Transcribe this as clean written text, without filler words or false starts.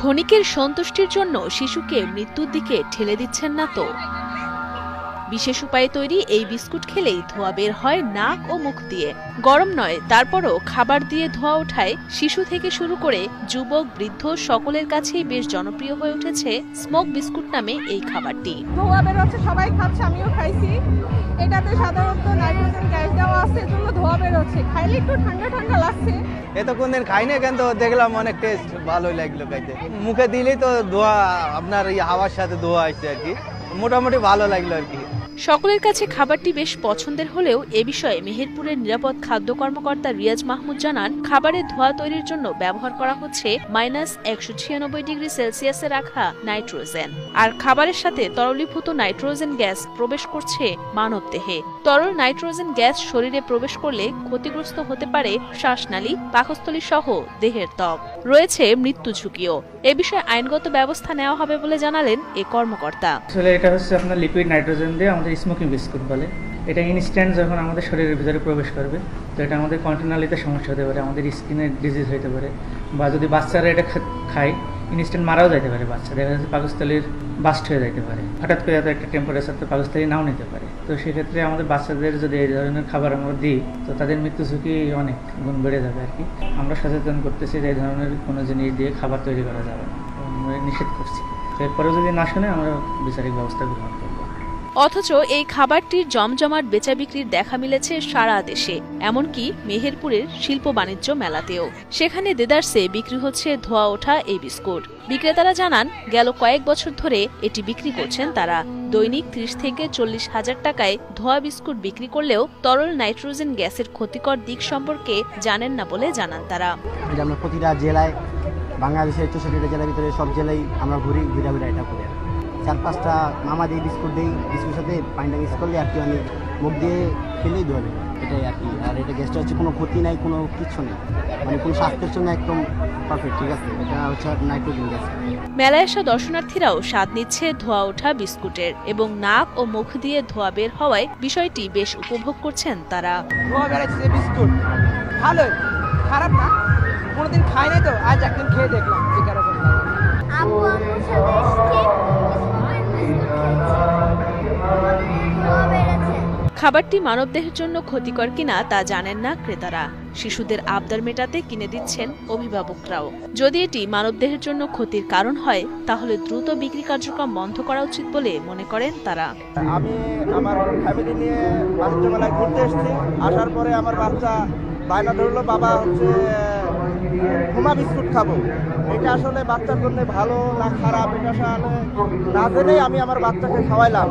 ক্ষণিকের সন্তুষ্টির জন্য শিশুকে মৃত্যুর দিকে ঠেলে দিচ্ছেন না তো? বিশেষ উপায়ে তৈরি এই বিস্কুট খেলেই ধোঁয়া বের হয় নাক ও মুখ দিয়ে। গরম নয়, তারপরও খাবার দিয়ে ধোঁয়া ওঠায় শিশু থেকে শুরু করে যুবক বৃদ্ধ সকলের কাছেই বেশ জনপ্রিয় হয়ে উঠেছে স্মোক বিস্কুট নামে এই খাবারটি। ধোঁয়া বের হচ্ছে, সবাই খাচ্ছে, আমিও খাইছি। এটাতে সাধারণত নাইট্রোজেন গ্যাস দেওয়া আছে, এজন্য ধোঁয়া বের হচ্ছে। খাইলে একটু ঠান্ডা ঠান্ডা লাগছে। এত কোনদিন খাইনি, কিন্তু দেখলাম অনেক টেস্ট ভালোই লাগলো খাইতে। মুখে দিলেই তো ধোঁয়া, আপনার এই হাওয়ার সাথে ধোঁয়া আসছে আর কি, মোটামুটি ভালো লাগলো আর কি। সকলের কাছে খাবারটি বেশ পছন্দের হলেও এ বিষয়ে মেহেরপুরের নিরাপদ খাদ্য কর্মকর্তা রিয়াজ মাহমুদ জানান, খাবারের ধোঁয়া তৈরির জন্য ব্যবহার করা হচ্ছে -196°C রাখা নাইট্রোজেন। আর খাবারের সাথে তরলীভূত নাইট্রোজেন গ্যাস প্রবেশ করছে মানবদেহে। তরল নাইট্রোজেন গ্যাস শরীরে প্রবেশ করলে ক্ষতিগ্রস্ত হতে পারে শ্বাসনালী, পাকস্থলী সহ দেহের ত্বক। রয়েছে মৃত্যু ঝুঁকিও। এ বিষয়ে আইনগত ব্যবস্থা নেওয়া হবে বলে জানালেন এ কর্মকর্তা। আসলে এটা হচ্ছে আপনার লিকুইড নাইট্রোজেন দিয়ে আমাদের স্মোকিং বিস্কুট বলে। এটা ইনস্ট্যান্ট যখন আমাদের শরীরের ভিতরে প্রবেশ করবে, তো এটা আমাদের কন্টিনালিতে সমস্যা হতে পারে, আমাদের স্কিনের ডিজিজ হতে পারে, বা যদি বাচ্চারা এটা খায় ইনস্ট্যান্ট মারাও যেতে পারে। বাচ্চা দেখা যাচ্ছে পাকস্থলীর বাস্ট হয়ে যেতে পারে, হঠাৎ করে এত একটা টেম্পারেচার তো পাকস্থলী নাও নিতে পারে। তো সেক্ষেত্রে আমাদের বাচ্চাদের যদি এই ধরনের খাবার আমরা দিই, তো তাদের মৃত্যু ঝুঁকি অনেক গুণ বেড়ে যাবে আর কি। আমরা সচেতন করতেছি যে এই ধরনের কোনো জিনিস দিয়ে খাবার তৈরি করা যাবে না, আমরা নিষেধ করছি। এরপরেও যদি না শুনে আমরা বিচারিক ব্যবস্থা গ্রহণ করব। অথচ এই খাবারটির জমজমাট বেচা বিক্রির দেখা মিলেছে সারা দেশে, এমনকি মেহেরপুরের শিল্প বাণিজ্য মেলাতেও। সেখানে দেদারসে বিক্রি হচ্ছে ধোঁয়া ওঠা এই বিস্কুট। বিক্রেতারা জানান, গেল কয়েক বছর ধরে এটি বিক্রি করছেন তারা। দৈনিক 30 থেকে 40 হাজার টাকায় ধোঁয়া বিস্কুট বিক্রি করলেও তরল নাইট্রোজেন গ্যাসের ক্ষতিকর দিক সম্পর্কে জানেন না বলে জানান তারা। আমরা প্রতিটা জেলায়, বাংলাদেশের 64টা জেলার ভিতরে সব জেলায় আমরা ঘুরে এটা করে 4-5টা মামা দিয়ে বিস্কুট দিই, বিস্কুটের সাথে পানিটা মিক্স করলে আর কি আমি মুখ দিয়ে খেলেই ধোবে, এটাই আর কি। আর এটা গ্যাসটা হচ্ছে কোনো ক্ষতি নাই, কোনো কিছু নেই, মানে কোনো স্বাস্থ্যের জন্য একদম পারফেক্ট, ঠিক আছে। এটা হচ্ছে নাইট্রোজেন গ্যাস। মেলায় আসা দর্শনার্থীরাও স্বাদ নিচ্ছে ধোঁয়া ওঠা বিস্কুটের এবং নাক ও মুখ দিয়ে ধোঁয়া বের হওয়ায় বিষয়টি বেশ উপভোগ করছেন তারা। ধোঁয়া বেরোচ্ছে বিস্কুট, ভালোই, খারাপ না। কোনোদিন খাই নাই তো, আজ একদিন খেয়ে দেখলাম যে কেরকম লাগে। খাবারটি মানবদেহের জন্য ক্ষতিকর কিনা তা জানেন না ক্রেতারা। শিশুদের আবদার মেটাতে কিনে দিচ্ছেন অভিভাবকরাও। যদি এটি মানবদেহের জন্য ক্ষতির কারণ হয়, তাহলে দ্রুত বিক্রি কার্যক্রম বন্ধ করা উচিত বলে মনে করেন তারা। আমি আমার ফ্যামিলি নিয়ে বাণিজ্য মেলায় ঘুরতে এসেছি। আসার পরে আমার বাচ্চা বায়না ধরলো, বাবা হচ্ছে হুমা বিস্কুট খাবো। এটা আসলে বাচ্চার জন্য ভালো না খারাপ, এটা আসলে না জেনেই আমি আমার বাচ্চাকে খাওয়াইলাম।